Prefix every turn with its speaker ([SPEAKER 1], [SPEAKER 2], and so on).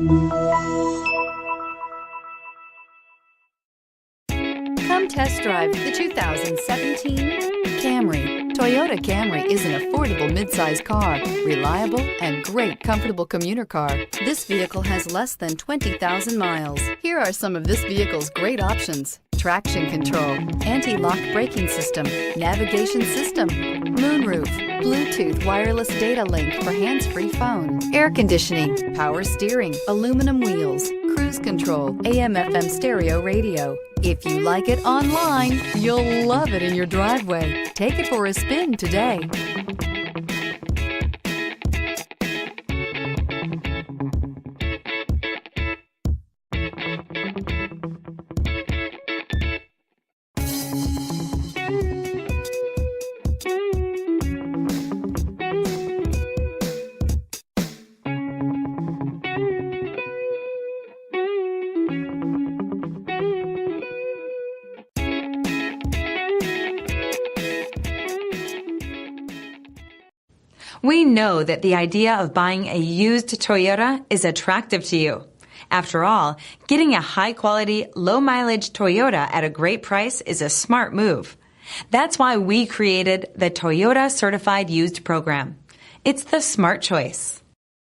[SPEAKER 1] Come test drive the 2017 Camry. Toyota Camry is an affordable midsize car, reliable and great comfortable commuter car. This vehicle has less than 20,000 miles. Here are some of this vehicle's great options: traction control, anti-lock braking system, navigation system, moonroof, Bluetooth wireless data link for hands-free phone, air conditioning, power steering, aluminum wheels, cruise control, AM/FM stereo radio. If you like it online, you'll love it in your driveway. Take it for a spin today.
[SPEAKER 2] We know that the idea of buying a used Toyota is attractive to you. After all, getting a high-quality, low-mileage Toyota at a great price is a smart move. That's why we created the Toyota Certified Used program. It's the smart choice.